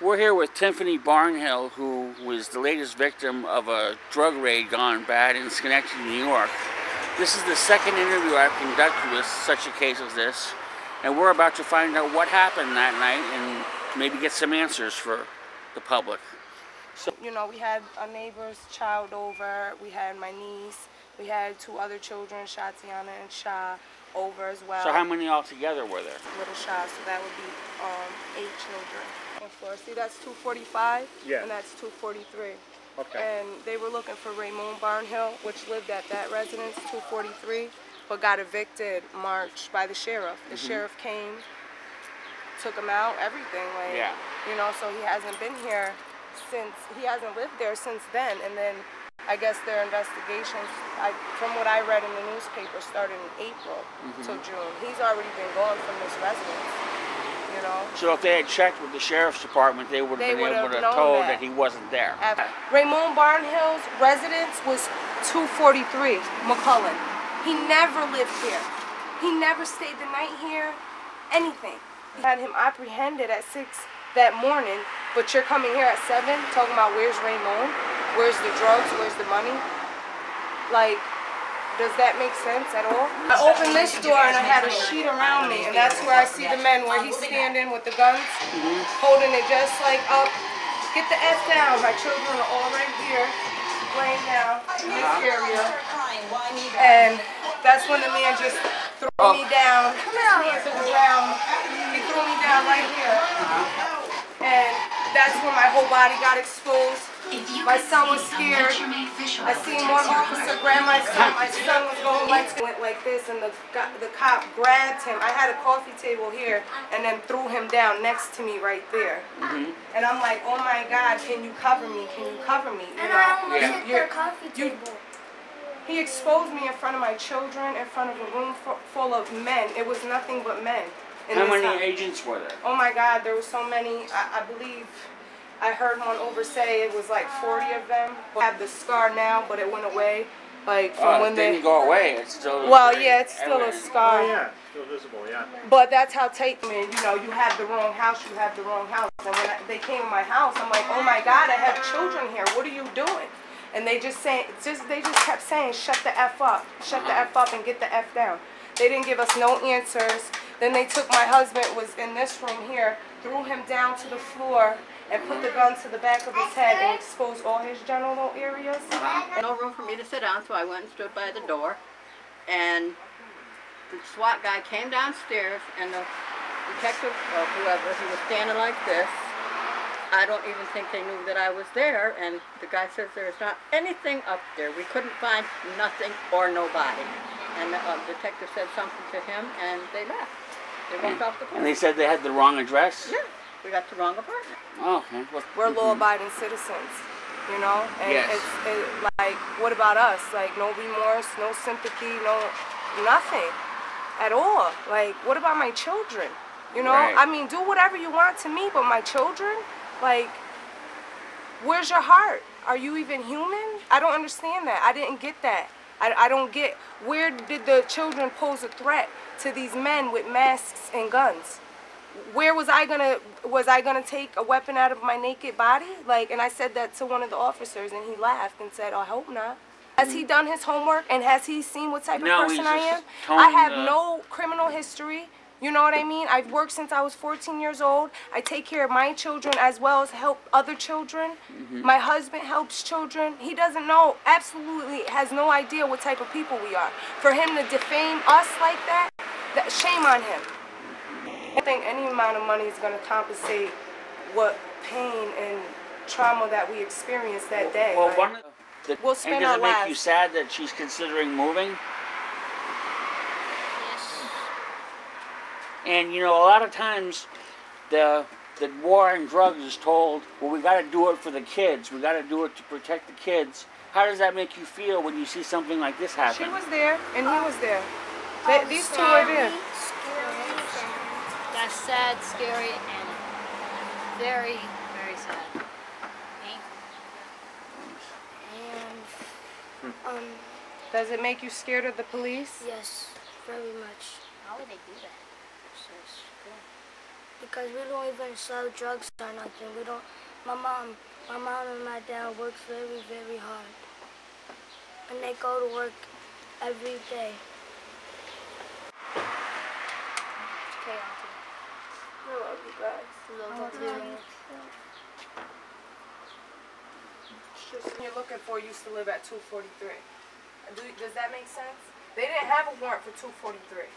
We're here with Tiffany Barnhill, who was the latest victim of a drug raid gone bad in Schenectady, New York. This is the second interview I've conducted with such a case as this, and we're about to find out what happened that night and maybe get some answers for the public. So, you know, we had a neighbor's child over, we had my niece, we had two other children, Shatiana and Shah, over as well. So how many altogether were there? Little Shah, so that would be 8 children. See, that's 245, yeah. And that's 243. Okay. And they were looking for Raymond Barnhill, which lived at that residence, 243, but got evicted March by the sheriff. The sheriff came, took him out, everything, like, yeah. You know, so he hasn't been here since, he hasn't lived there since then. And then I guess their investigations, from what I read in the newspaper, started in April till June. He's already been gone from this residence. You know? So if they had checked with the sheriff's department, they would have been able to have told that he wasn't there. Raymond Barnhill's residence was 243, McCullen. He never lived here. He never stayed the night here, anything. We had him apprehended at 6 that morning, but you're coming here at 7 talking about where's Raymond? Where's the drugs? Where's the money? Like, does that make sense at all? I opened this door and I had a sheet around me, and that's where I see the men, where he's standing with the guns, holding it just like up. Get the F down. My children are all right here, laying down in this area. And that's when the man just threw me down, hands to the ground. He threw me down right here. And that's when my whole body got exposed. My son was scared. I seen one officer grab my son. My son was going like this, and the cop grabbed him. I had a coffee table here, and then threw him down next to me right there. And I'm like, oh my God, can you cover me? Can you cover me? You know, coffee table. He exposed me in front of my children, in front of a room full of men. It was nothing but men. How many agents were there? Oh my God, there were so many. I believe I heard one over say it was like 40 of them. I have the scar now, but it went away. Like from when it didn't go away. It's still. Well, yeah, it's still a scar. Oh yeah, still visible, yeah. But that's how tight. I mean, you know, you have the wrong house. You have the wrong house. And when they came to my house, I'm like, oh my God, I have children here. What are you doing? And they just kept saying, shut the F up, shut the F up, and get the F down. They didn't give us no answers. Then they took my husband, was in this room here, threw him down to the floor, and put the gun to the back of his head and exposed all his genital areas. No room for me to sit down, so I went and stood by the door. And the SWAT guy came downstairs, and the detective, or whoever, he was standing like this. I don't even think they knew that I was there, and the guy says there's not anything up there. We couldn't find nothing or nobody. And the detective said something to him, and they left. They walked off the porch. And they said they had the wrong address? Yeah, we got the wrong apartment. Oh, okay. We're law-abiding citizens, you know? And it's like, what about us? Like, no remorse, no sympathy, no nothing at all. Like, what about my children? You know? Right. I mean, do whatever you want to me, but my children? Like, where's your heart? Are you even human? I don't understand that. I didn't get that. I don't get, where did the children pose a threat to these men with masks and guns? Where was I gonna take a weapon out of my naked body? Like, and I said that to one of the officers, and he laughed and said, I hope not. Has he done his homework, and has he seen what type of person I am? I have no criminal history. You know what I mean? I've worked since I was 14 years old. I take care of my children as well as help other children. My husband helps children. He doesn't know, absolutely has no idea what type of people we are. For him to defame us like that, shame on him. I think any amount of money is going to compensate what pain and trauma that we experienced that day. Well, like, we'll spend and does our it make lives. you sad that she's considering moving? And, you know, a lot of times the war on drugs is told, well, we got to do it for the kids. We got to do it to protect the kids. How does that make you feel when you see something like this happen? She was there, and he was there. These two are there. That's sad, scary, and very, very sad. And, does it make you scared of the police? yes, very much. How would they do that? because we don't even sell drugs or nothing. We don't. My mom and my dad work very, very hard, and they go to work every day. Okay, Auntie. I love you guys. Love you too. You're looking for used to live at 243. Does that make sense? They didn't have a warrant for 243.